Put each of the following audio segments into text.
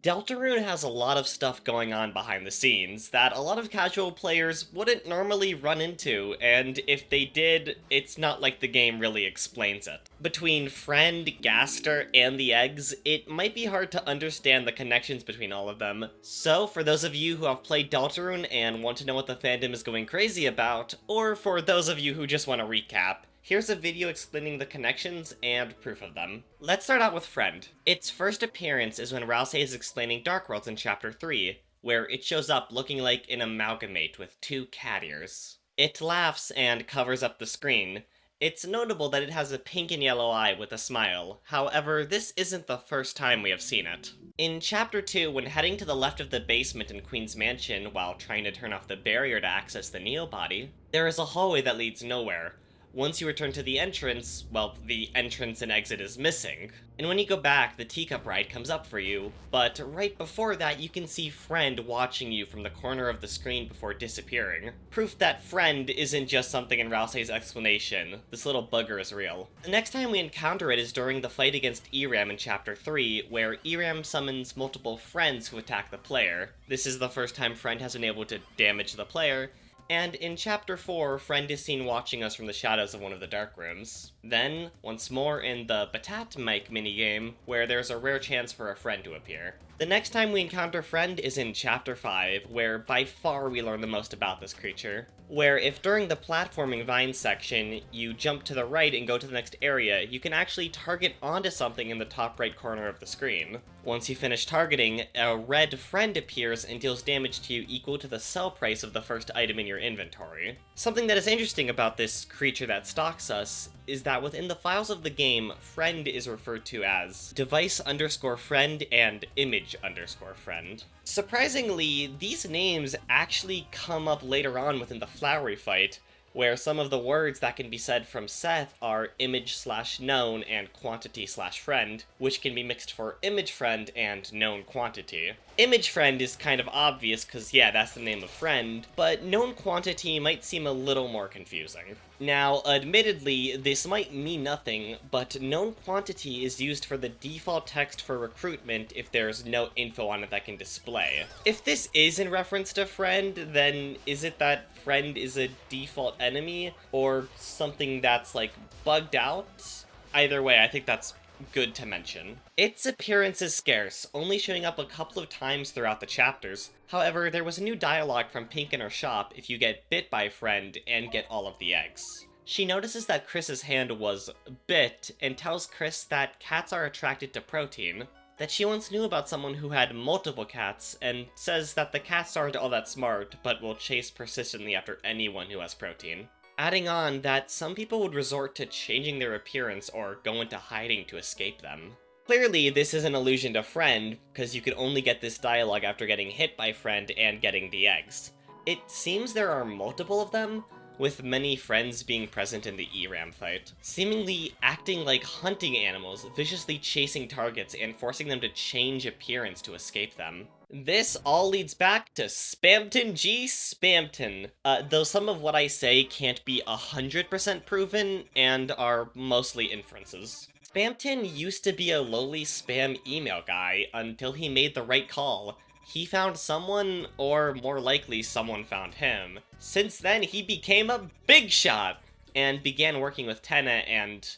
Deltarune has a lot of stuff going on behind the scenes that a lot of casual players wouldn't normally run into, and if they did, it's not like the game really explains it. Between Friend, Gaster, and the eggs, it might be hard to understand the connections between all of them. So, for those of you who have played Deltarune and want to know what the fandom is going crazy about, or for those of you who just want to recap, here's a video explaining the connections and proof of them. Let's start out with Friend. Its first appearance is when Rousey is explaining Dark Worlds in Chapter 3, where it shows up looking like an amalgamate with two cat ears. It laughs and covers up the screen. It's notable that it has a pink and yellow eye with a smile, however, this isn't the first time we have seen it. In Chapter 2, when heading to the left of the basement in Queen's Mansion while trying to turn off the barrier to access the Neo body, there is a hallway that leads nowhere. Once you return to the entrance, well, the entrance and exit is missing. And when you go back, the teacup ride comes up for you, but right before that you can see Friend watching you from the corner of the screen before disappearing. Proof that Friend isn't just something in Rousey's explanation. This little bugger is real. The next time we encounter it is during the fight against Eram in Chapter 3, where Eram summons multiple friends who attack the player. This is the first time Friend has been able to damage the player, and in Chapter 4, Friend is seen watching us from the shadows of one of the dark rooms. Then, once more in the Batat Mike minigame, where there's a rare chance for a friend to appear. The next time we encounter Friend is in Chapter 5, where by far we learn the most about this creature. Where if during the platforming vine section, you jump to the right and go to the next area, you can actually target onto something in the top right corner of the screen. Once you finish targeting, a red friend appears and deals damage to you equal to the sell price of the first item in your inventory. Something that is interesting about this creature that stalks us is that within the files of the game, Friend is referred to as device_friend and image_friend. Surprisingly, these names actually come up later on within the Flowery fight, where some of the words that can be said from Seth are image/known and quantity/friend, which can be mixed for image friend and known quantity. Image friend is kind of obvious because yeah, that's the name of friend, but known quantity might seem a little more confusing. Now, admittedly, this might mean nothing, but known quantity is used for the default text for recruitment if there's no info on it that can display. If this is in reference to friend, then is it that friend is a default enemy, or something that's like bugged out? Either way, I think that's good to mention. Its appearance is scarce, only showing up a couple of times throughout the chapters. However, there was a new dialogue from Pink in her shop if you get bit by Friend and get all of the eggs. She notices that Chris's hand was bit and tells Chris that cats are attracted to protein, that she once knew about someone who had multiple cats, and says that the cats aren't all that smart, but will chase persistently after anyone who has protein. Adding on that some people would resort to changing their appearance or go into hiding to escape them. Clearly, this is an allusion to Friend, because you could only get this dialogue after getting hit by Friend and getting the eggs. It seems there are multiple of them, with many friends being present in the Eram fight, seemingly acting like hunting animals, viciously chasing targets and forcing them to change appearance to escape them. This all leads back to Spamton G. Spamton, though some of what I say can't be 100% proven and are mostly inferences. Spamton used to be a lowly spam email guy until he made the right call. He found someone, or more likely someone found him. Since then, he became a big shot and began working with Tenna and,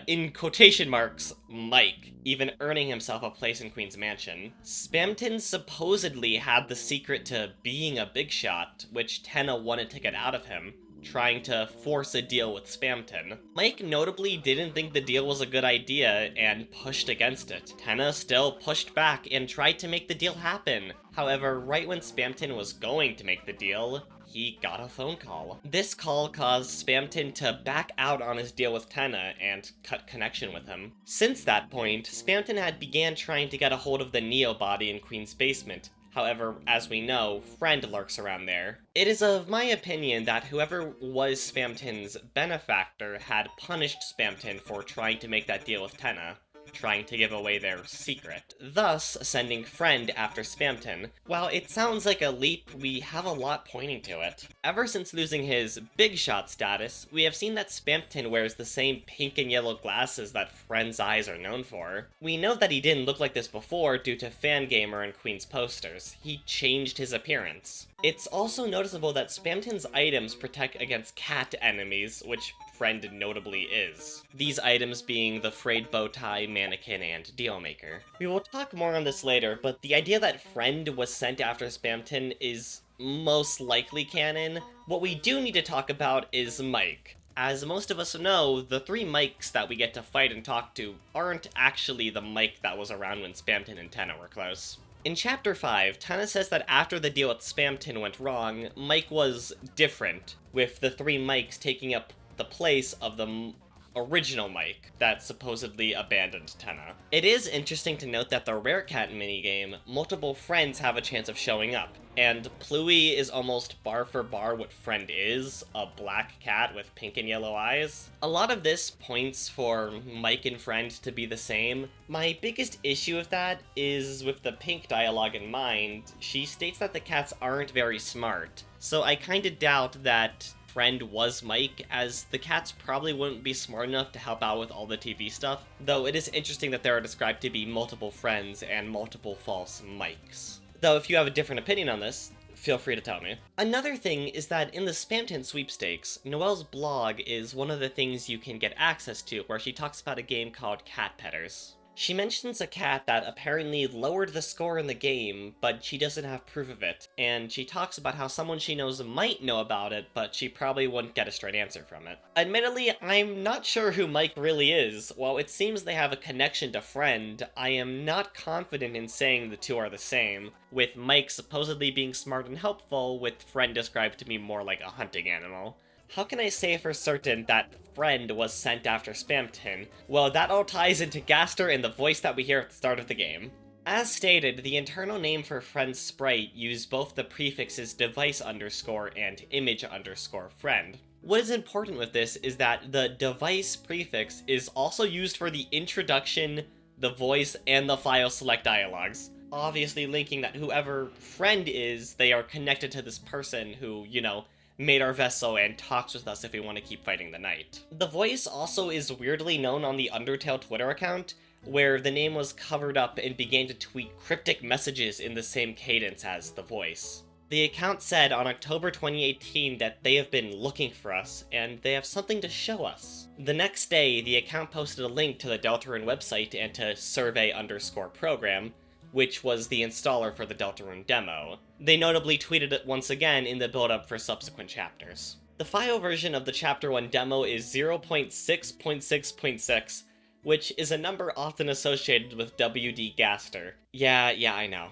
in quotation marks, Mike, even earning himself a place in Queen's Mansion. Spamton supposedly had the secret to being a big shot, which Tenna wanted to get out of him, trying to force a deal with Spamton. Mike notably didn't think the deal was a good idea and pushed against it. Tenna still pushed back and tried to make the deal happen. However, right when Spamton was going to make the deal, he got a phone call. This call caused Spamton to back out on his deal with Tenna and cut connection with him. Since that point, Spamton had began trying to get a hold of the Neo body in Queen's basement. However, as we know, Friend lurks around there. It is of my opinion that whoever was Spamton's benefactor had punished Spamton for trying to make that deal with Tenna. trying to give away their secret, thus sending Friend after Spamton. While it sounds like a leap, we have a lot pointing to it. Ever since losing his big shot status, we have seen that Spamton wears the same pink and yellow glasses that Friend's eyes are known for. We know that he didn't look like this before due to Fangamer and Queen's posters. He changed his appearance. It's also noticeable that Spamton's items protect against cat enemies, which Friend notably is. These items being the frayed bow tie, mannequin, and dealmaker. We will talk more on this later, but the idea that Friend was sent after Spamton is most likely canon. What we do need to talk about is Mike. As most of us know, the 3 Mikes that we get to fight and talk to aren't actually the Mike that was around when Spamton and Tenna were close. In Chapter 5, Tenna says that after the deal with Spamton went wrong, Mike was different, with the 3 Mikes taking up the place of the original Mike that supposedly abandoned Tenna. It is interesting to note that the Rare Cat minigame, multiple friends have a chance of showing up, and Pluie is almost bar for bar what Friend is, a black cat with pink and yellow eyes. A lot of this points for Mike and Friend to be the same. My biggest issue with that is with the pink dialogue in mind. She states that the cats aren't very smart, so I kinda doubt that Friend was Mike, as the cats probably wouldn't be smart enough to help out with all the TV stuff, though it is interesting that there are described to be multiple Friends and multiple false Mikes. Though if you have a different opinion on this, feel free to tell me. Another thing is that in the Spamton sweepstakes, Noelle's blog is one of the things you can get access to, where she talks about a game called Cat Petters. She mentions a cat that apparently lowered the score in the game, but she doesn't have proof of it, and she talks about how someone she knows might know about it, but she probably wouldn't get a straight answer from it. Admittedly, I'm not sure who Mike really is. While it seems they have a connection to Friend, I am not confident in saying the two are the same, with Mike supposedly being smart and helpful, with Friend described to be more like a hunting animal. How can I say for certain that Friend was sent after Spamton? Well, that all ties into Gaster and the voice that we hear at the start of the game. As stated, the internal name for Friend's sprite used both the prefixes device underscore and image underscore friend. What is important with this is that the device prefix is also used for the introduction, the voice, and the file select dialogues. Obviously linking that whoever Friend is, they are connected to this person who, made our vessel and talks with us if we want to keep fighting the knight. The voice also is weirdly known on the Undertale Twitter account, where the name was covered up and began to tweet cryptic messages in the same cadence as the voice. The account said on October 2018 that they have been looking for us, and they have something to show us. The next day, the account posted a link to the Deltarune website and to survey_program, which was the installer for the Deltarune demo. They notably tweeted it once again in the build-up for subsequent chapters. The file version of the Chapter 1 demo is 0.6.6.6, which is a number often associated with WD Gaster. Yeah, I know.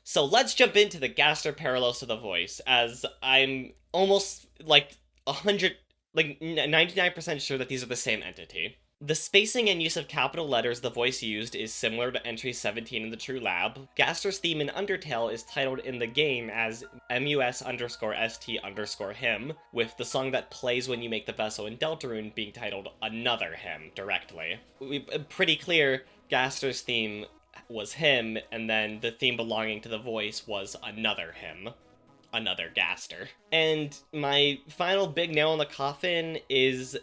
So let's jump into the Gaster parallels to the voice, as I'm almost 99% sure that these are the same entity. The spacing and use of capital letters the voice used is similar to entry 17 in the True Lab. Gaster's theme in Undertale is titled in the game as mus_st_hymn, with the song that plays when you make the vessel in Deltarune being titled Another Hymn directly. Pretty clear Gaster's theme was hymn, and then the theme belonging to the voice was another hymn. Another Gaster. And my final big nail in the coffin is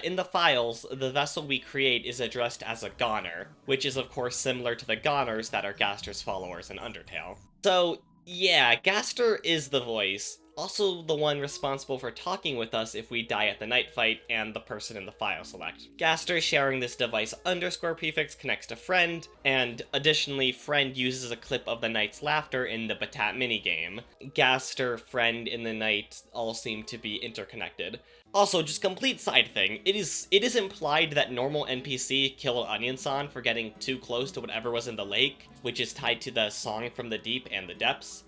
in the files, the vessel we create is addressed as a goner, which is of course similar to the goners that are Gaster's followers in Undertale. So yeah, Gaster is the voice, also the one responsible for talking with us if we die at the night fight, and the person in the file select. Gaster sharing this device underscore prefix connects to Friend, and additionally Friend uses a clip of the knight's laughter in the Batat minigame. Gaster, Friend, and the knight all seem to be interconnected. Also, just complete side thing, it is implied that normal NPC killed Onion-san for getting too close to whatever was in the lake, which is tied to the song from the deep and the depths.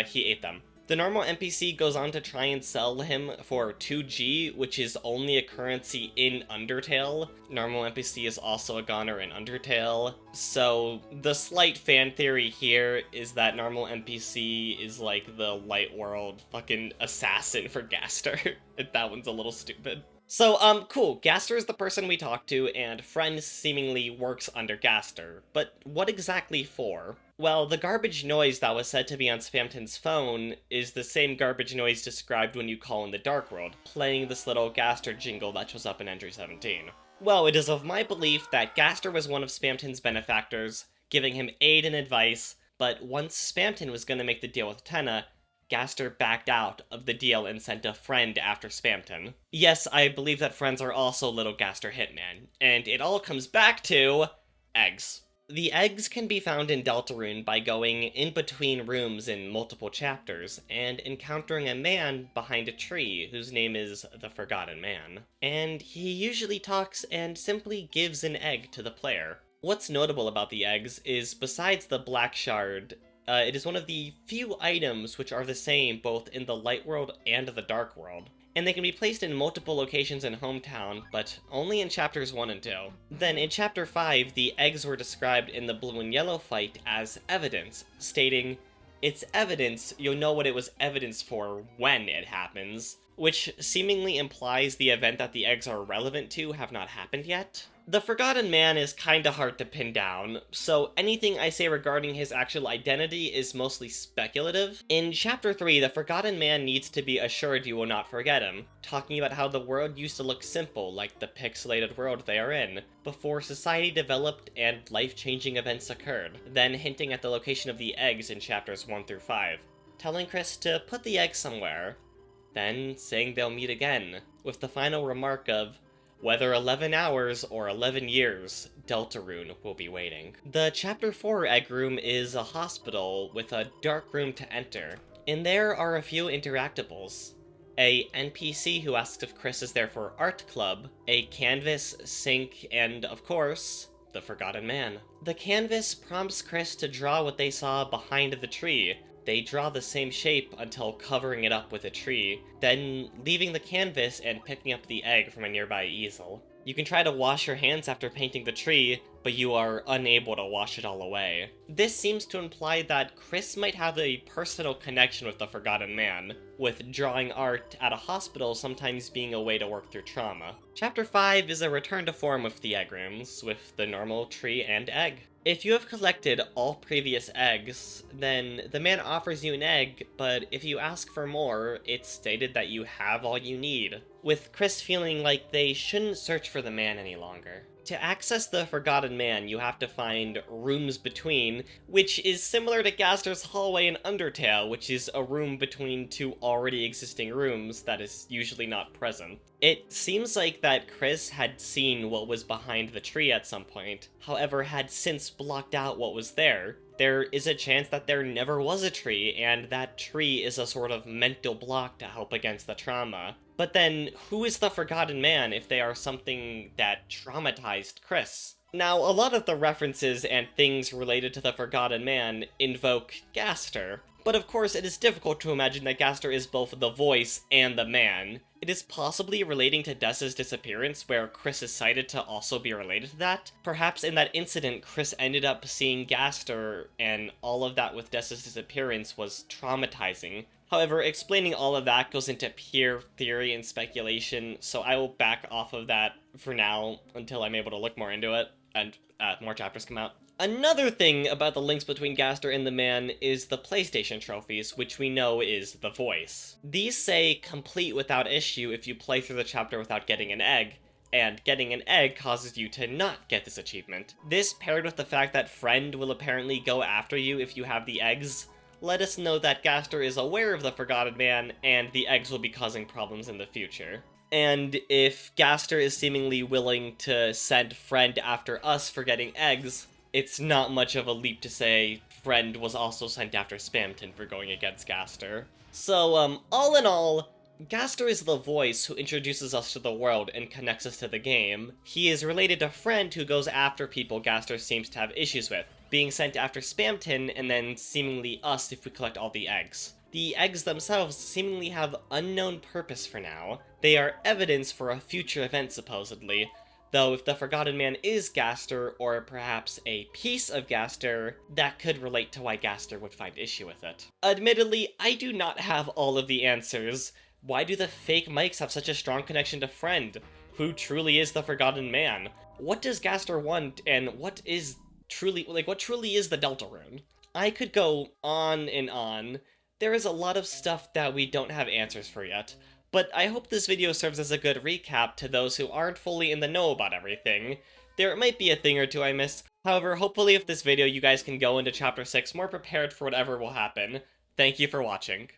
He ate them. The normal NPC goes on to try and sell him for 2G, which is only a currency in Undertale. Normal NPC is also a goner in Undertale. So the slight fan theory here is that normal NPC is like the light world fucking assassin for Gaster. That one's a little stupid. Cool. Gaster is the person we talk to, and Friend seemingly works under Gaster. But what exactly for? Well, the garbage noise that was said to be on Spamton's phone is the same garbage noise described when you call in the Dark World, playing this little Gaster jingle that shows up in Entry 17. Well, it is of my belief that Gaster was one of Spamton's benefactors, giving him aid and advice, but once Spamton was going to make the deal with Tenna, Gaster backed out of the deal and sent a friend after Spamton. Yes, I believe that friends are also little Gaster hitmen, and it all comes back to eggs. The eggs can be found in Deltarune by going in between rooms in multiple chapters and encountering a man behind a tree whose name is the Forgotten Man. And he usually talks and simply gives an egg to the player. What's notable about the eggs is, besides the black shard, it is one of the few items which are the same both in the light world and the dark world. And they can be placed in multiple locations in Hometown, but only in chapters 1 and 2. Then in chapter 5, the eggs were described in the blue and yellow fight as evidence, stating, "It's evidence, you'll know what it was evidence for when it happens," which seemingly implies the event that the eggs are relevant to have not happened yet. The Forgotten Man is kinda hard to pin down, so anything I say regarding his actual identity is mostly speculative. In Chapter 3, the Forgotten Man needs to be assured you will not forget him, talking about how the world used to look simple, like the pixelated world they are in, before society developed and life-changing events occurred, then hinting at the location of the eggs in Chapters 1 through 5, telling Chris to put the eggs somewhere, then saying they'll meet again, with the final remark of, "Whether 11 hours or 11 years, Deltarune will be waiting." The Chapter 4 egg room is a hospital with a dark room to enter. In there are a few interactables. A NPC who asks if Chris is there for art club, a canvas, sink, and, of course, the Forgotten Man. The canvas prompts Chris to draw what they saw behind the tree. They draw the same shape until covering it up with a tree, then leaving the canvas and picking up the egg from a nearby easel. You can try to wash your hands after painting the tree, but you are unable to wash it all away. This seems to imply that Chris might have a personal connection with the Forgotten Man, with drawing art at a hospital sometimes being a way to work through trauma. Chapter 5 is a return to form with the egg rooms, with the normal tree and egg. If you have collected all previous eggs, then the man offers you an egg, but if you ask for more, it's stated that you have all you need, with Chris feeling like they shouldn't search for the man any longer. To access the Forgotten Man, you have to find rooms between, which is similar to Gaster's hallway in Undertale, which is a room between two already existing rooms that is usually not present. It seems like that Chris had seen what was behind the tree at some point, however had since blocked out what was there. There is a chance that there never was a tree, and that tree is a sort of mental block to help against the trauma. But then, who is the Forgotten Man if they are something that traumatized Chris? Now, a lot of the references and things related to the Forgotten Man invoke Gaster, but of course it is difficult to imagine that Gaster is both the voice and the man. It is possibly relating to Dessa's disappearance, where Chris is cited to also be related to that. Perhaps in that incident, Chris ended up seeing Gaster, and all of that with Dessa's disappearance was traumatizing. However, explaining all of that goes into pure theory and speculation, so I will back off of that for now until I'm able to look more into it, and more chapters come out. Another thing about the links between Gaster and the man is the PlayStation trophies, which we know is the voice. These say complete without issue if you play through the chapter without getting an egg, and getting an egg causes you to not get this achievement. This, paired with the fact that Friend will apparently go after you if you have the eggs, let us know that Gaster is aware of the Forgotten Man, and the eggs will be causing problems in the future. And if Gaster is seemingly willing to send Friend after us for getting eggs, it's not much of a leap to say Friend was also sent after Spamton for going against Gaster. So, all in all, Gaster is the voice who introduces us to the world and connects us to the game. He is related to Friend, who goes after people Gaster seems to have issues with, being sent after Spamton and then seemingly us if we collect all the eggs. The eggs themselves seemingly have unknown purpose for now. They are evidence for a future event supposedly, though if the Forgotten Man is Gaster, or perhaps a piece of Gaster, that could relate to why Gaster would find issue with it. Admittedly, I do not have all of the answers, Why do the fake mics have such a strong connection to Friend? Who truly is the Forgotten Man? What does Gaster want, and what is truly, what truly is the Deltarune? I could go on and on. There is a lot of stuff that we don't have answers for yet, but I hope this video serves as a good recap to those who aren't fully in the know about everything. There might be a thing or two I missed, however, hopefully with this video you guys can go into Chapter 6 more prepared for whatever will happen. Thank you for watching.